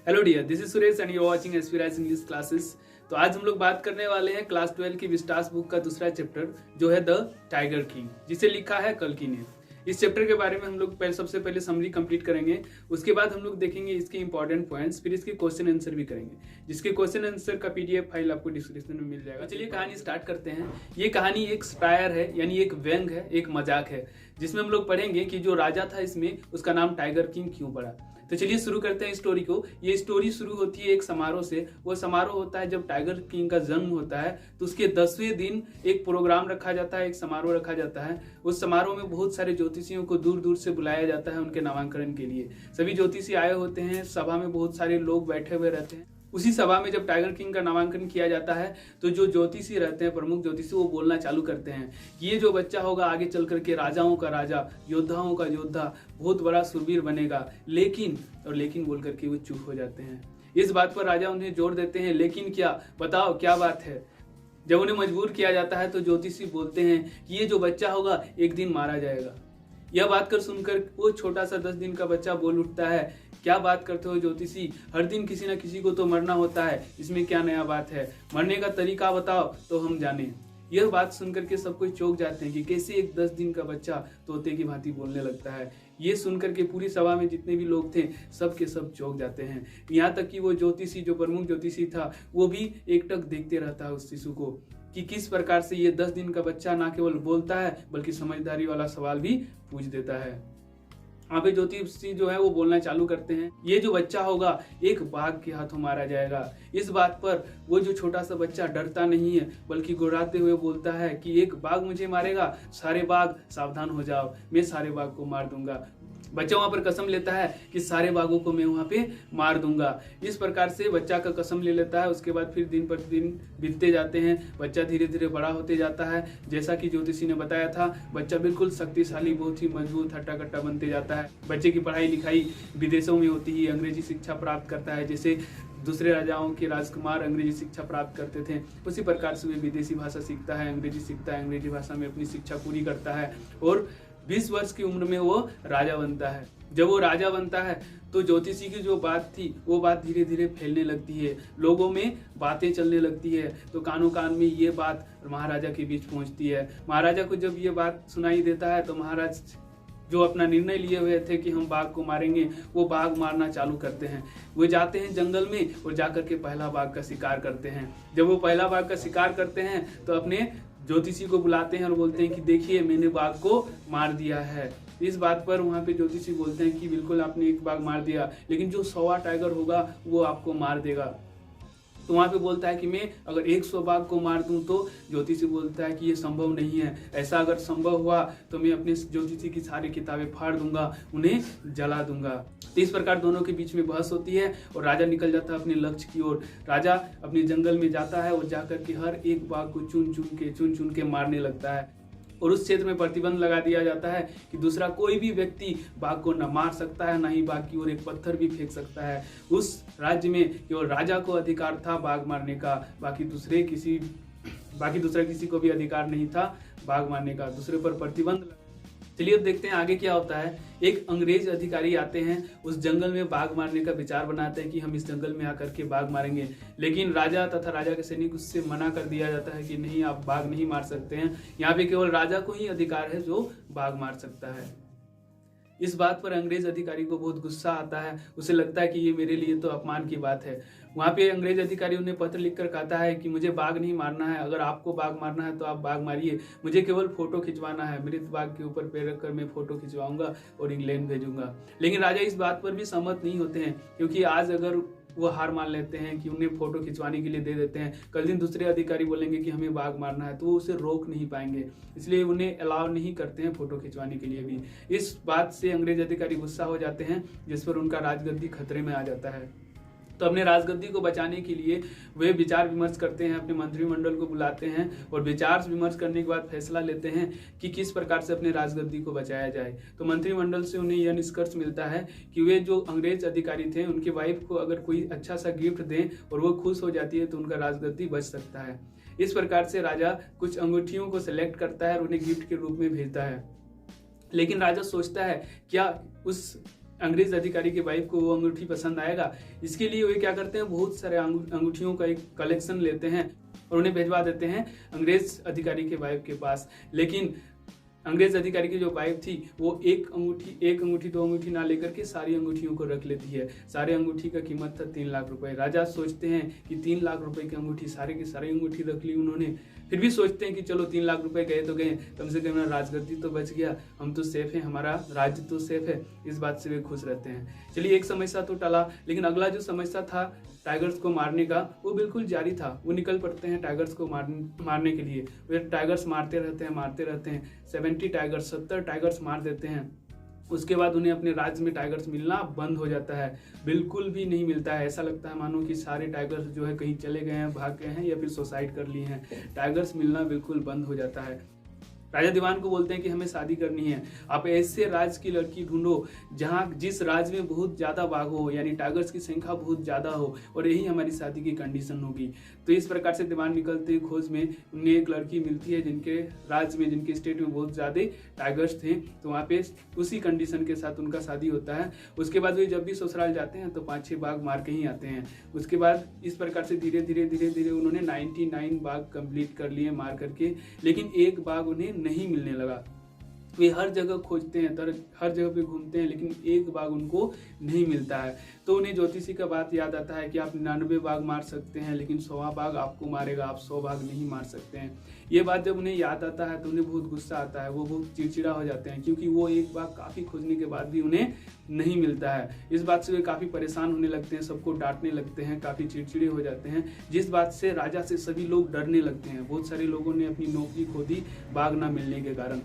Hello dear, this is Suresh and you are watching Aspirise English classes. तो आज हम लोग बात करने वाले हैं क्लास 12 की विस्टास बुक का दूसरा चैप्टर जो है द टाइगर किंग, जिसे लिखा है कल्कि ने। इस चैप्टर के बारे में हम लोग सबसे पहले समरी कंप्लीट करेंगे। उसके बाद हम लोग देखेंगे इसके इंपॉर्टेंट पॉइंट्स, फिर इसके क्वेश्चन आंसर भी करेंगे, जिसके क्वेश्चन आंसर का पीडीएफ फाइल आपको डिस्क्रिप्शन में मिल जाएगा। चलिए कहानी स्टार्ट करते हैं। ये कहानी एक स्टायर है, यानी एक व्यंग है, एक मजाक है, जिसमें हम लोग पढ़ेंगे कि जो राजा था इसमें उसका नाम टाइगर किंग क्यों पड़ा। तो चलिए शुरू करते हैं स्टोरी को। ये स्टोरी शुरू होती है एक समारोह से। वो समारोह होता है जब टाइगर किंग का जन्म होता है, तो उसके 10वें दिन एक प्रोग्राम रखा जाता है, एक समारोह रखा जाता है। उस समारोह में बहुत सारे ज्योतिषियों को दूर दूर से बुलाया जाता है उनके नामांकन के लिए। सभी ज्योतिषी आए होते हैं, सभा में बहुत सारे लोग बैठे हुए रहते हैं। उसी सभा में जब टाइगर किंग का नामांकन किया जाता है तो जो ज्योतिषी रहते हैं, प्रमुख ज्योतिषी, वो बोलना चालू करते हैं कि ये जो बच्चा होगा आगे चल करके राजाओं का राजा, योद्धाओं का योद्धा, बहुत बड़ा सुरवीर बनेगा। लेकिन बोल करके वो चुप हो जाते हैं। इस बात पर राजा उन्हें जोर देते हैं, लेकिन क्या, बताओ क्या बात है। जब उन्हें मजबूर किया जाता है तो ज्योतिषी बोलते हैं कि ये जो बच्चा होगा एक दिन मारा जाएगा। यह बात कर सुनकर वो छोटा सा 10 दिन का बच्चा बोल उठता है, क्या बात करते हो ज्योतिषी, हर दिन किसी न किसी को तो मरना होता है, इसमें क्या नया बात है, मरने का तरीका बताओ तो हम जाने। यह बात सुनकर के सब कोई चौंक जाते हैं कि कैसे एक 10 दिन का बच्चा तोते की भांति बोलने लगता है। ये सुनकर के पूरी सभा में जितने भी लोग थे सब के सब चौंक जाते हैं। यहाँ तक कि वो ज्योतिषी, जो प्रमुख ज्योतिषी था, वो भी एकटक देखते रहता है उस शिशु को कि किस प्रकार से ये 10 दिन का बच्चा ना केवल बोलता है बल्कि समझदारी वाला सवाल भी पूछ देता है। वहाँ पे ज्योतिषी जो है वो बोलना चालू करते हैं, ये जो बच्चा होगा एक बाघ के हाथों मारा जाएगा। इस बात पर वो जो छोटा सा बच्चा डरता नहीं है बल्कि गुर्राते हुए बोलता है कि एक बाघ मुझे मारेगा, सारे बाघ सावधान हो जाओ, मैं सारे बाघ को मार दूंगा। बच्चा वहां पर कसम लेता है कि सारे बाघों को मैं वहां पे मार दूंगा। इस प्रकार से बच्चा का कसम ले लेता है। उसके बाद फिर दिन प्रतिदिन बीतते जाते हैं। बच्चा धीरे धीरे बड़ा होते जाता है। जैसा कि ज्योतिषी ने बताया था, बच्चा बिल्कुल शक्तिशाली, बहुत ही मजबूत, हट्टा कट्टा बनते जाता है। बच्चे की पढ़ाई लिखाई विदेशों में होती ही, अंग्रेजी शिक्षा प्राप्त करता है। जैसे दूसरे राजाओं के राजकुमार अंग्रेजी शिक्षा प्राप्त करते थे, उसी प्रकार से वे विदेशी भाषा सीखता है, अंग्रेजी सीखता है, अंग्रेजी भाषा में अपनी शिक्षा पूरी करता है और 20 वर्ष की उम्र में वो राजा बनता है। जब वो राजा बनता है तो ज्योतिषी की जो बात थी वो बात धीरे धीरे फैलने लगती है, लोगों में बातें चलने लगती है। तो कानों कान में ये बात महाराजा के बीच पहुंचती है। महाराजा को जब ये बात सुनाई देता है तो महाराज जो अपना निर्णय लिए हुए थे कि हम बाघ को मारेंगे, वो बाघ मारना चालू करते हैं। वो जाते हैं जंगल में और जाकर के पहला बाघ का शिकार करते हैं। जब वो पहला बाघ का शिकार करते हैं तो अपने ज्योतिषी को बुलाते हैं और बोलते हैं कि देखिए मैंने बाघ को मार दिया है। इस बात पर वहाँ पे ज्योतिषी बोलते हैं कि बिल्कुल आपने एक बाघ मार दिया, लेकिन जो 100वां टाइगर होगा वो आपको मार देगा। तो वहाँ पे बोलता है कि मैं अगर 100 बाघ को मार दूं, तो ज्योतिषी बोलता है कि ये संभव नहीं है। ऐसा अगर संभव हुआ तो मैं अपने ज्योतिषी की सारी किताबें फाड़ दूंगा, उन्हें जला दूंगा। तो इस प्रकार दोनों के बीच में बहस होती है और राजा निकल जाता है अपने लक्ष्य की ओर। राजा अपने जंगल में जाता है और जाकर के हर एक बाघ को चुन चुन के मारने लगता है। और उस क्षेत्र में प्रतिबंध लगा दिया जाता है कि दूसरा कोई भी व्यक्ति बाघ को न मार सकता है, न ही बाघ की ओर एक पत्थर भी फेंक सकता है। उस राज्य में केवल राजा को अधिकार था बाघ मारने का, बाकी दूसरा किसी को भी अधिकार नहीं था बाघ मारने का। दूसरे पर प्रतिबंध। चलिए अब देखते हैं आगे क्या होता है। एक अंग्रेज अधिकारी आते हैं, उस जंगल में बाघ मारने का विचार बनाते हैं कि हम इस जंगल में आकर के बाघ मारेंगे। लेकिन राजा तथा राजा के सैनिक उससे मना कर दिया जाता है कि नहीं, आप बाघ नहीं मार सकते हैं, यहाँ पे केवल राजा को ही अधिकार है जो बाघ मार सकता है। इस बात पर अंग्रेज अधिकारी को बहुत गुस्सा आता है। उसे लगता है कि ये मेरे लिए तो अपमान की बात है। वहाँ पे अंग्रेज अधिकारी उन्हें पत्र लिखकर कहता है कि मुझे बाघ नहीं मारना है, अगर आपको बाघ मारना है तो आप बाघ मारिए, मुझे केवल फोटो खिंचवाना है। मृत बाघ के ऊपर पैर रखकर मैं फोटो खिंचवाऊंगा और इंग्लैंड भेजूंगा। लेकिन राजा इस बात पर भी सहमत नहीं होते हैं, क्योंकि आज अगर वो हार मान लेते हैं कि उन्हें फोटो खिंचवाने के लिए दे देते हैं, कल दिन दूसरे अधिकारी बोलेंगे कि हमें बाघ मारना है, तो वो उसे रोक नहीं पाएंगे। इसलिए उन्हें अलाउ नहीं करते हैं फोटो खिंचवाने के लिए भी। इस बात से अंग्रेज अधिकारी गुस्सा हो जाते हैं, जिस पर उनका राजगद्दी खतरे में आ जाता है। तो अपने राजगद्दी को बचाने के लिए वे विचार विमर्श करते हैं, अपने मंत्रिमंडल को बुलाते हैं और विचार विमर्श करने के बाद फैसला लेते हैं कि किस प्रकार से अपने राजगद्दी को बचाया जाए। तो मंत्रिमंडल से उन्हें यह निष्कर्ष मिलता है कि वे जो अंग्रेज अधिकारी थे उनके वाइफ को अगर कोई अच्छा सा गिफ्ट दें और वो खुश हो जाती है तो उनका राजगद्दी बच सकता है। इस प्रकार से राजा कुछ अंगूठियों को सिलेक्ट करता है और उन्हें गिफ्ट के रूप में भेजता है। लेकिन राजा सोचता है क्या उस अंग्रेज अधिकारी की वाइफ को वो अंगूठी पसंद आएगा। इसके लिए वे क्या करते हैं, बहुत सारे अंगूठियों का एक कलेक्शन लेते हैं और उन्हें भिजवा देते हैं अंग्रेज अधिकारी के वाइफ के पास। लेकिन अंग्रेज अधिकारी की जो वाइफ थी वो एक अंगूठी दो अंगूठी ना लेकर के सारी अंगूठियों को रख लेती है। सारे अंगूठी का कीमत था 3 लाख रुपए। राजा सोचते हैं कि 3 लाख रुपए की अंगूठी, सारे की सारी अंगूठी रख ली उन्होंने। फिर भी सोचते हैं कि चलो 3 लाख रुपए गए तो गए, कम से कम राजगद्दी तो बच गया, हम तो सेफ है, हमारा राज्य तो सेफ है। इस बात से वे खुश रहते हैं। चलिए एक समस्या तो टला, लेकिन अगला जो समस्या था टाइगर्स को मारने का वो बिल्कुल जारी था। वो निकल पड़ते हैं टाइगर्स को मारने के लिए। वे टाइगर्स मारते रहते हैं 70 टाइगर्स मार देते हैं। उसके बाद उन्हें अपने राज्य में टाइगर्स मिलना बंद हो जाता है, बिल्कुल भी नहीं मिलता है। ऐसा लगता है मानो कि सारे टाइगर्स जो है कहीं चले गए हैं, भाग गए हैं या फिर सुसाइड कर लिए हैं। टाइगर्स मिलना बिल्कुल बंद हो जाता है। राजा दीवान को बोलते हैं कि हमें शादी करनी है, आप ऐसे राज्य की लड़की ढूंढो जिस राज्य में बहुत ज़्यादा बाघ हो, यानी टाइगर्स की संख्या बहुत ज़्यादा हो, और यही हमारी शादी की कंडीशन होगी। तो इस प्रकार से दीवान निकलते खोज में उन्हें एक लड़की मिलती है जिनके राज्य में, जिनके स्टेट में बहुत ज़्यादा टाइगर्स थे। तो वहाँ पे उसी कंडीशन के साथ उनका शादी होता है। उसके बाद वे जब भी ससुराल जाते हैं तो 5-6 बाघ मार के ही आते हैं। उसके बाद इस प्रकार से धीरे धीरे उन्होंने 99 बाघ कंप्लीट कर लिए मार करके, लेकिन एक बाघ उन्हें नहीं मिलने लगा। वे हर जगह खोजते हैं, हर जगह पे घूमते हैं, लेकिन एक बाघ उनको नहीं मिलता है। तो उन्हें ज्योतिषी का बात याद आता है कि आप 99 बाघ मार सकते हैं, लेकिन 100वां बाघ आपको मारेगा, आप 100 बाघ नहीं मार सकते हैं। ये बात जब उन्हें याद आता है तो उन्हें बहुत गुस्सा आता है, वो बहुत चिड़चिड़ा हो जाते हैं, क्योंकि वो एक बाघ काफ़ी खोजने के बाद भी उन्हें नहीं मिलता है। इस बात से वे काफ़ी परेशान होने लगते हैं, सबको डांटने लगते हैं, काफ़ी चिड़चिड़े हो जाते हैं, जिस बात से राजा से सभी लोग डरने लगते हैं। बहुत सारे लोगों ने अपनी नौकरी खो दी बाघ ना मिलने के कारण।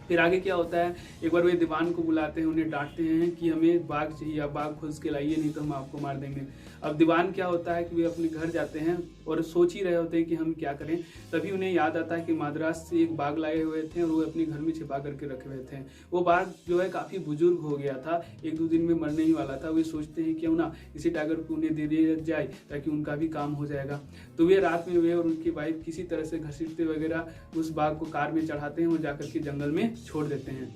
फिर आगे क्या होता है, एक बार वे दीवान को बुलाते हैं, उन्हें डांटते हैं कि हमें बाघ चाहिए, आप बाघ खोज के लाइए, नहीं तो हम आपको मार देंगे। अब दीवान क्या होता है कि वे अपने घर जाते हैं और सोच ही रहे होते हैं कि हम क्या करें। तभी उन्हें याद आता है कि मद्रास से एक बाघ लाए हुए थे और वो अपने घर में छिपा करके रखे हुए थे। वो बाघ जो है काफ़ी बुजुर्ग हो गया था, 1-2 दिन में मरने ही वाला था। वे सोचते हैं क्यों ना इसी टाइगर को उन्हें दे दिया जाए ताकि उनका भी काम हो जाएगा। तो वे रात में वे और उनकी वाइफ किसी तरह से घसीटते वगैरह उस बाघ को कार में चढ़ाते हैं और जाकर के जंगल में छोड़ देते हैं।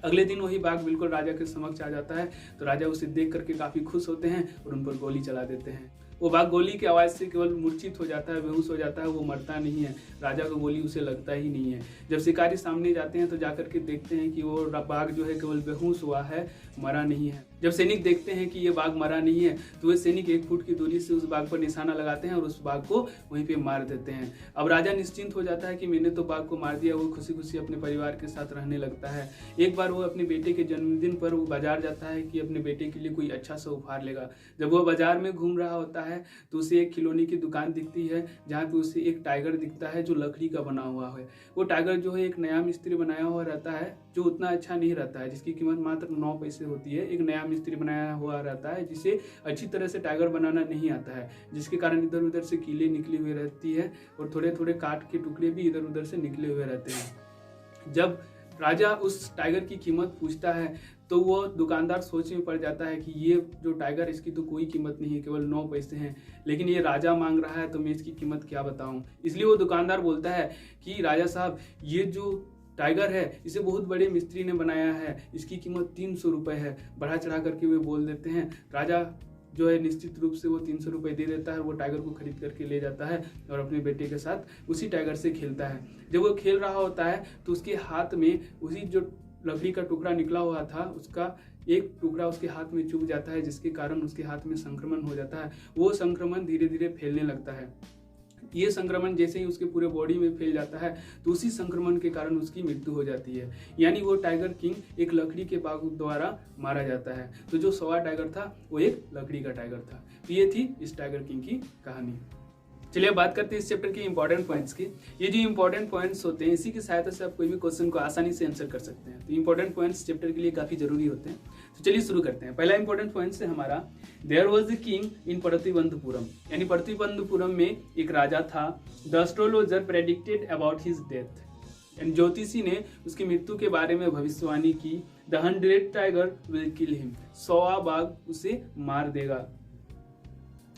अगले दिन वही बाघ बिल्कुल राजा के समक्ष आ जाता है। तो राजा उसे देख करके काफी खुश होते हैं और उन पर गोली चला देते हैं। वो बाघ गोली की आवाज़ से केवल मूर्छित हो जाता है, बेहोश हो जाता है, वो मरता नहीं है। राजा को गोली उसे लगता ही नहीं है। जब शिकारी सामने जाते हैं तो जाकर के देखते हैं कि वो बाघ जो है केवल बेहोश हुआ है, मरा नहीं है। जब सैनिक देखते हैं कि ये बाघ मरा नहीं है तो वे सैनिक 1 फुट की दूरी से उस बाघ पर निशाना लगाते हैं और उस बाघ को वहीं पे मार देते हैं। अब राजा निश्चिंत हो जाता है कि मैंने तो बाघ को मार दिया। वो खुशी खुशी अपने परिवार के साथ रहने लगता है। एक बार वो अपने बेटे के जन्मदिन पर वो बाजार जाता है कि अपने बेटे के लिए कोई अच्छा सा उपहार लेगा। जब वो बाजार में घूम रहा होता है तो उसे एक खिलौने की दुकान दिखती है, जहाँ पे उसे एक टाइगर दिखता है जो लकड़ी का बना हुआ है। वो टाइगर जो है एक नया मिस्त्री बनाया हुआ रहता है, जो उतना अच्छा नहीं रहता है, जिसकी कीमत मात्र 9 पैसे होती है। एक नया मिस्त्री बनाया हुआ रहता है जिसे अच्छी तरह से टाइगर बनाना नहीं आता है, जिसके कारण इधर उधर से कीले निकली हुई रहती है और थोड़े थोड़े काट के टुकड़े भी इधर उधर से निकले हुए रहते हैं। जब राजा उस टाइगर की कीमत पूछता है तो वो दुकानदार सोच में पड़ जाता है कि ये जो टाइगर, इसकी तो कोई कीमत नहीं है, केवल 9 पैसे हैं, लेकिन ये राजा मांग रहा है तो मैं इसकी कीमत क्या बताऊं। इसलिए वो दुकानदार बोलता है कि राजा साहब, ये जो टाइगर है इसे बहुत बड़े मिस्त्री ने बनाया है, इसकी कीमत 300 रुपये है। बढ़ा चढ़ा करके वे बोल देते हैं। राजा जो है निश्चित रूप से वो 300 रुपये दे देता है। वो टाइगर को खरीद करके ले जाता है और अपने बेटे के साथ उसी टाइगर से खेलता है। जब वो खेल रहा होता है तो उसके हाथ में उसी जो लकड़ी का टुकड़ा निकला हुआ था, उसका एक टुकड़ा उसके हाथ में चुभ जाता है, जिसके कारण उसके हाथ में संक्रमण हो जाता है। वो संक्रमण धीरे धीरे फैलने लगता है। ये संक्रमण जैसे ही उसके पूरे बॉडी में फैल जाता है तो उसी संक्रमण के कारण उसकी मृत्यु हो जाती है। यानी वो टाइगर किंग एक लकड़ी के बाघ द्वारा मारा जाता है। तो जो 100वां टाइगर था वो एक लकड़ी का टाइगर था। तो ये थी इस टाइगर किंग की कहानी। चलिए बात करते हैं इस चैप्टर के इंपॉर्टेंट पॉइंट्स की। ये जो इंपॉर्टेंट पॉइंट्स होते हैं इसी की सहायता से आप कोई भी क्वेश्चन को आसानी से आंसर कर सकते हैं। तो इंपॉर्टेंट पॉइंट्स चैप्टर के लिए काफी जरूरी होते हैं। तो चलिए शुरू करते हैं। पहला इंपॉर्टेंट पॉइंट है हमारा, there was a king in Pratibandhapuram. यानी प्रतिबंधपुरम में एक राजा था। The astrologer predicted about his death. यानी ज्योतिषी ने उसकी मृत्यु के बारे में भविष्यवाणी की। The 100 tiger will kill him. 100वां बाघ उसे मार देगा।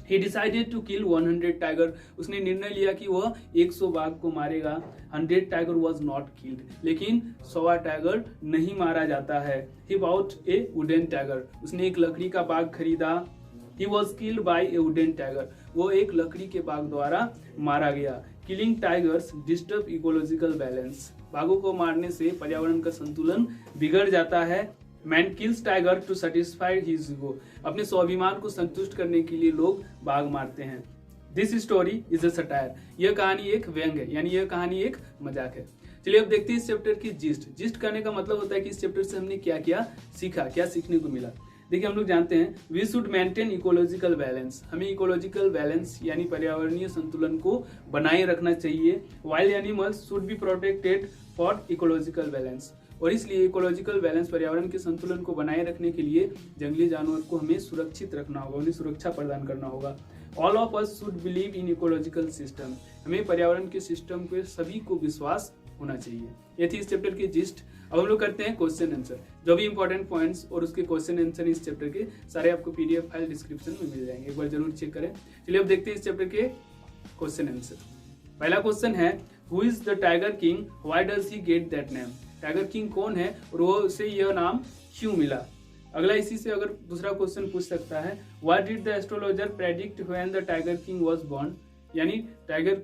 He decided to kill 100 tiger. उसने निर्णय लिया कि वह 100 बाघ को मारेगा। 100 टाइगर was not killed, लेकिन 100 टाइगर नहीं मारा जाता है। He bought a wooden tiger, उसने एक लकड़ी का बाघ खरीदा। He was killed by a wooden tiger, वो एक लकड़ी के बाघ द्वारा मारा गया। Killing tigers disturb ecological balance, बाघों को मारने से पर्यावरण का संतुलन बिगड़ जाता है। Man kills tiger to satisfy his ego, अपने स्वाभिमान को संतुष्ट करने के लिए लोग बाघ मारते हैं। This story is a satire, यह कहानी एक व्यंग है, यानी यह कहानी एक मजाक है। चलिए अब देखते हैं इस चैप्टर की जिस्ट करने का मतलब होता है कि इस चैप्टर से हमने क्या क्या सीखा, क्या सीखने को मिला। देखिए हम लोग जानते हैं we should maintain ecological balance, हमें इकोलॉजिकल बैलेंस यानी पर्यावरणीय संतुलन को बनाए रखना चाहिए। Wild animals should be protected for ecological balance, और इसलिए इकोलॉजिकल बैलेंस पर्यावरण के संतुलन को बनाए रखने के लिए जंगली जानवर को हमें सुरक्षित रखना होगा, उन्हें सुरक्षा प्रदान करना होगा। All of us should believe in ecological system, हमें पर्यावरण के सिस्टम के सभी को विश्वास होना चाहिए। ये थी इस चैप्टर की जिस्ट। अब हम लोग करते हैं क्वेश्चन आंसर। जो भी इंपॉर्टेंट पॉइंट्स और उसके क्वेश्चन आंसर इस चैप्टर के सारे आपको पीडीएफ फाइल डिस्क्रिप्शन में मिल जाएंगे, एक बार जरूर चेक करें। चलिए अब देखते हैं इस चैप्टर के क्वेश्चन आंसर। पहला क्वेश्चन है who is the tiger king, why does he get that name, tiger king कौन है और वो उसे यह नाम क्यों मिला। अगला इसी से अगर दूसरा क्वेश्चन पूछ सकता है what did the astrologer predict when the tiger king was born, यानी टाइगर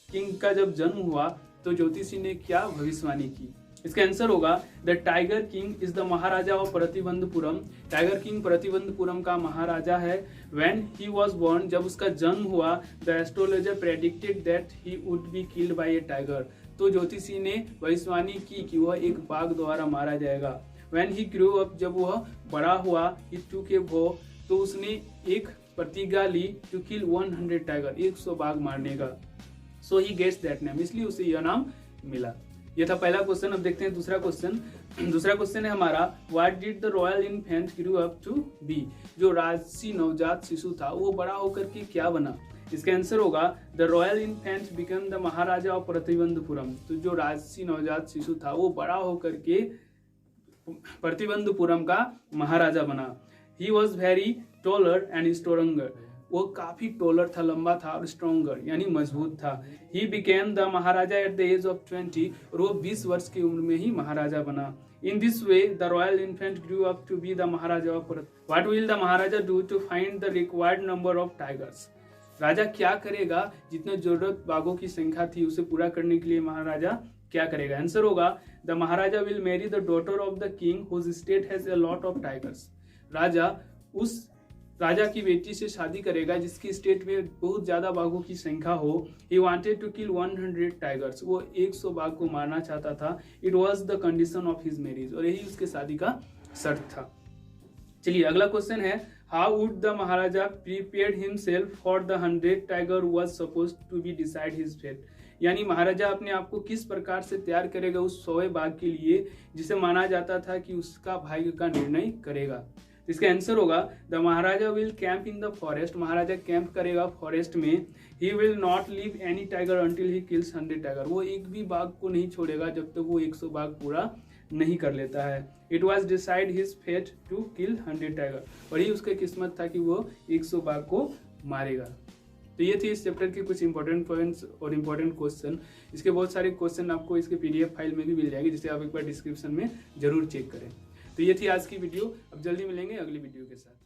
किंग का जब जन्म हुआ तो ज्योतिषी ने क्या भविष्यवाणी की। इसका आंसर होगा the tiger king is the Maharaja of Pratibandapuram, tiger king Pratibandapuram का महाराजा है। व्हेन ही वाज बोर्न, जब उसका जन्म हुआ, the astrologer predicted that he would be killed by A tiger, तो ज्योतिषी ने भविष्यवाणी की कि वह एक बाघ द्वारा मारा जाएगा। When he grew up, जब वह बड़ा हुआ, he took a vow, तो उसने एक प्रतिज्ञा ली to kill 100 टाइगर, 100 बाघ मारने का। So he gets that name, इसलिए उसे यह नाम मिला। यह था पहला क्वेश्चन। अब देखते हैं दूसरा क्वेश्चन। दूसरा क्वेश्चन है हमारा What did the royal infant grow up to be, जो राजसी नवजात शिशु था वो बड़ा होकर के क्या बना। इसका आंसर होगा the royal infant become the Maharaja of Pratibandapuram, तो जो राजसी नवजात शिशु था वो बड़ा होकर के प्रतिबंधपुरम का महाराजा बना। He was very taller and stronger, वो काफी टॉलर था, लंबा था, और स्ट्रोंगर यानी मजबूत था। He became the maharaja at the age of 20, और वो 20 वर्ष की उम्र में ही महाराजा बना। In this way the royal infant grew up to be the Maharaja of what will the Maharaja do to find the required number of tigers, राजा क्या करेगा, जितने जरूरत बाघों की संख्या थी उसे पूरा करने के लिए महाराजा क्या करेगा। आंसर होगा the Maharaja will marry the daughter of the king whose state has a lot of tigers, राजा उस राजा की बेटी से शादी करेगा जिसकी स्टेट में बहुत ज्यादा बाघों की संख्या हो। He wanted to kill 100 tigers, वो 100 बाघ को मारना चाहता था। It was the condition of his marriage, और यही उसके शादी का शर्त था। चलिए अगला क्वेश्चन है how would the maharaja prepared himself for the 100 tiger was supposed to be decide his fate, यानी महाराजा अपने आप को किस प्रकार से तैयार करेगा उस 100 बाघ के लिए जिसे माना जाता था कि उसका भाग्य का निर्णय करेगा। इसका आंसर होगा the Maharaja will camp in the forest, Maharaja camp करेगा फॉरेस्ट में। He will not leave any tiger until he kills 100 tiger, वो एक भी बाघ को नहीं छोड़ेगा जब तक वो 100 बाघ पूरा नहीं कर लेता है। It was decide his fate to kill 100 tiger, और ये उसका किस्मत था कि वो 100 बाघ को मारेगा। तो ये थी इस चैप्टर के कुछ इंपॉर्टेंट पॉइंट्स और इंपॉर्टेंट क्वेश्चन। इसके बहुत सारे क्वेश्चन आपको इसके पीडीएफ फाइल में भी मिल जाएगी, जिसे आप एक बार डिस्क्रिप्शन में जरूर चेक करें। तो ये थी आज की वीडियो, अब जल्दी मिलेंगे अगली वीडियो के साथ।